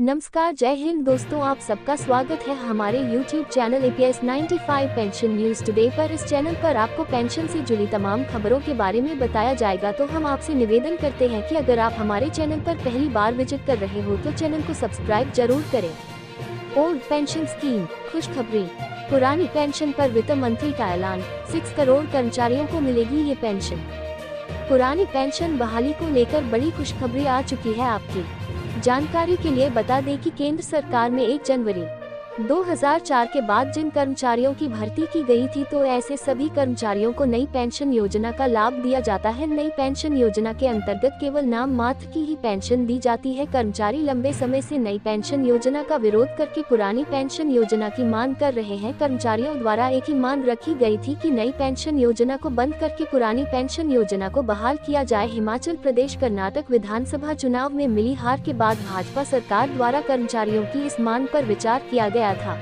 नमस्कार, जय हिंद दोस्तों, आप सबका स्वागत है हमारे YouTube channel APS 95 pension news today पर। इस चैनल पर आपको पेंशन से जुड़ी तमाम खबरों के बारे में बताया जाएगा। तो हम आपसे निवेदन करते हैं कि अगर आप हमारे चैनल पर पहली बार विजिट कर रहे हो तो चैनल को सब्सक्राइब जरूर करें। ओल्ड पेंशन स्कीम, खुशखबरी, पुरानी पेंशन पर वित्त मंत्री का ऐलान, 6 करोड़ कर्मचारियों को मिलेगी ये पेंशन। पुरानी पेंशन बहाली को लेकर बड़ी खुशखबरी आ चुकी है आपकी जानकारी के लिए बता दें कि केंद्र सरकार में 1 जनवरी 2004 के बाद जिन कर्मचारियों की भर्ती की गई थी तो ऐसे सभी कर्मचारियों को नई पेंशन योजना का लाभ दिया जाता है। नई पेंशन योजना के अंतर्गत केवल नाम मात्र की ही पेंशन दी जाती है। कर्मचारी लंबे समय से नई पेंशन योजना का विरोध करके पुरानी पेंशन योजना की मांग कर रहे हैं। कर्मचारियों द्वारा एक ही मांग रखी गई थी कि नई पेंशन योजना को बंद करके पुरानी पेंशन योजना को बहाल किया जाए। हिमाचल प्रदेश कर्नाटक विधानसभा चुनाव में मिली हार के बाद भाजपा सरकार द्वारा कर्मचारियों की इस मांग पर विचार किया गया था।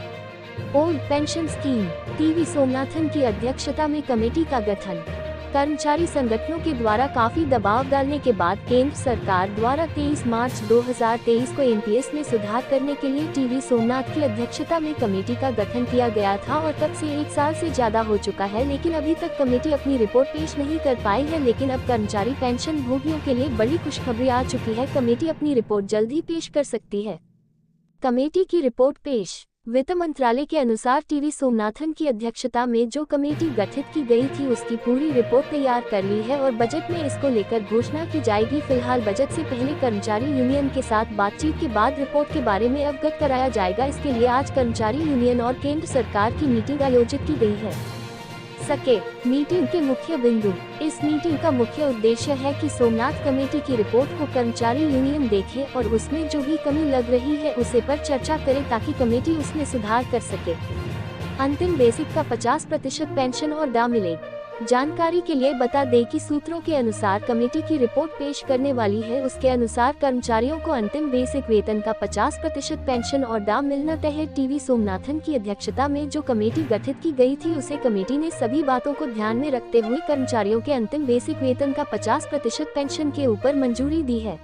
Old pension scheme, TV Somanathan की अध्यक्षता में कमेटी का गठन। कर्मचारी संगठनों के द्वारा काफी दबाव डालने के बाद केंद्र सरकार द्वारा 23 मार्च 2023 को एनपीएस में सुधार करने के लिए टीवी सोमनाथ की अध्यक्षता में कमेटी का गठन किया गया था और तब से 1 साल से ज्यादा हो चुका है, लेकिन अभी तक कमेटी अपनी रिपोर्ट पेश नहीं कर पाई है। लेकिन अब कर्मचारी पेंशन भोगियों के लिए बड़ी खुशखबरी आ चुकी है। कमेटी अपनी रिपोर्ट जल्द ही पेश कर सकती है। कमेटी की रिपोर्ट पेश। वित्त मंत्रालय के अनुसार टीवी सोमनाथन की अध्यक्षता में जो कमेटी गठित की गई थी उसकी पूरी रिपोर्ट तैयार कर ली है और बजट में इसको लेकर घोषणा की जाएगी। फिलहाल बजट से पहले कर्मचारी यूनियन के साथ बातचीत के बाद रिपोर्ट के बारे में अवगत कराया जाएगा। इसके लिए आज कर्मचारी यूनियन और केंद्र सरकार की मीटिंग आयोजित की गई है। मीटिंग के मुख्य बिंदु। इस मीटिंग का मुख्य उद्देश्य है कि सोमनाथ कमेटी की रिपोर्ट को कर्मचारी यूनियन देखे और उसमें जो भी कमी लग रही है उसे पर चर्चा करे ताकि कमेटी उसमें सुधार कर सके। अंतिम बेसिक का 50% पेंशन और डा मिले। जानकारी के लिए बता दें कि सूत्रों के अनुसार कमेटी की रिपोर्ट पेश करने वाली है। उसके अनुसार कर्मचारियों को अंतिम बेसिक वेतन का 50% पेंशन और डा मिलना तय है। टीवी सोमनाथन की अध्यक्षता में जो कमेटी गठित की गई थी उसे कमेटी ने सभी बातों को ध्यान में रखते हुए कर्मचारियों के अंतिम बेसिक वेतन का 50% पेंशन के ऊपर मंजूरी दी है।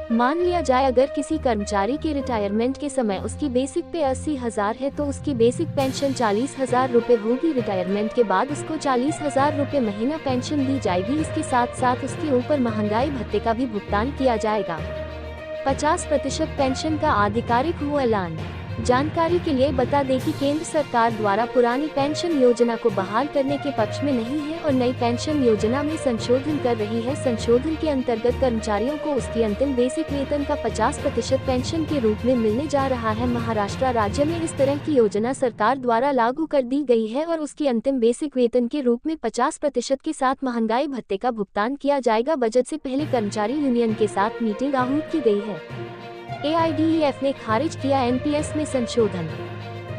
मान लिया जाए अगर किसी कर्मचारी के रिटायरमेंट के समय उसकी बेसिक पे 80,000 है तो उसकी बेसिक पेंशन 40,000 रुपए होगी। रिटायरमेंट के बाद उसको 40,000 रुपए महीना पेंशन दी जाएगी। इसके साथ साथ उसके ऊपर महंगाई भत्ते का भी भुगतान किया जाएगा। 50% पेंशन का आधिकारिक हुआ ऐलान। जानकारी के लिए बता दें कि केंद्र सरकार द्वारा पुरानी पेंशन योजना को बहाल करने के पक्ष में नहीं है और नई पेंशन योजना में संशोधन कर रही है। संशोधन के अंतर्गत कर्मचारियों को उसकी अंतिम बेसिक वेतन का 50% पेंशन के रूप में मिलने जा रहा है। महाराष्ट्र राज्य में इस तरह की योजना सरकार द्वारा लागू कर दी गई है और उसकी अंतिम बेसिक वेतन के रूप में 50% के साथ महंगाई भत्ते का भुगतान किया जाएगा। बजट से पहले कर्मचारी यूनियन के साथ मीटिंग आहूत की गई है। AIDEF ने खारिज किया एनपीएस में संशोधन।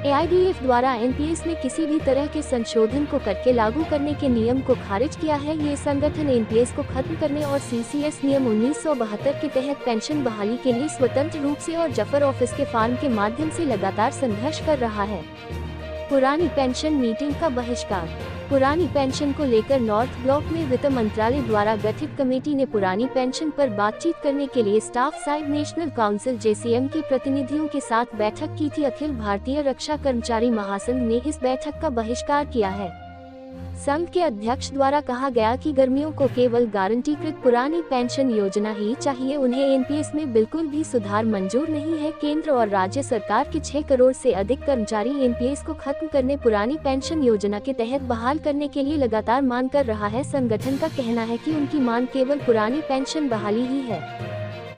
AIDEF द्वारा एनपीएस में किसी भी तरह के संशोधन को करके लागू करने के नियम को खारिज किया है। ये संगठन एनपीएस को खत्म करने और CCS नियम 1972 के तहत पेंशन बहाली के लिए स्वतंत्र रूप से और जफर ऑफिस के फार्म के माध्यम से लगातार संघर्ष कर रहा है। पुरानी पेंशन मीटिंग का बहिष्कार। पुरानी पेंशन को लेकर नॉर्थ ब्लॉक में वित्त मंत्रालय द्वारा गठित कमेटी ने पुरानी पेंशन पर बातचीत करने के लिए staff side national council JCM के प्रतिनिधियों के साथ बैठक की थी। अखिल भारतीय रक्षा कर्मचारी महासंघ ने इस बैठक का बहिष्कार किया है। संघ के अध्यक्ष द्वारा कहा गया कि कर्मियों को केवल गारंटीकृत पुरानी पेंशन योजना ही चाहिए। उन्हें एनपीएस में बिल्कुल भी सुधार मंजूर नहीं है। केंद्र और राज्य सरकार के 6 करोड़ से अधिक कर्मचारी एनपीएस को खत्म करने पुरानी पेंशन योजना के तहत बहाल करने के लिए लगातार मांग कर रहा है। संगठन का कहना है कि उनकी मांग केवल पुरानी पेंशन बहाली ही है।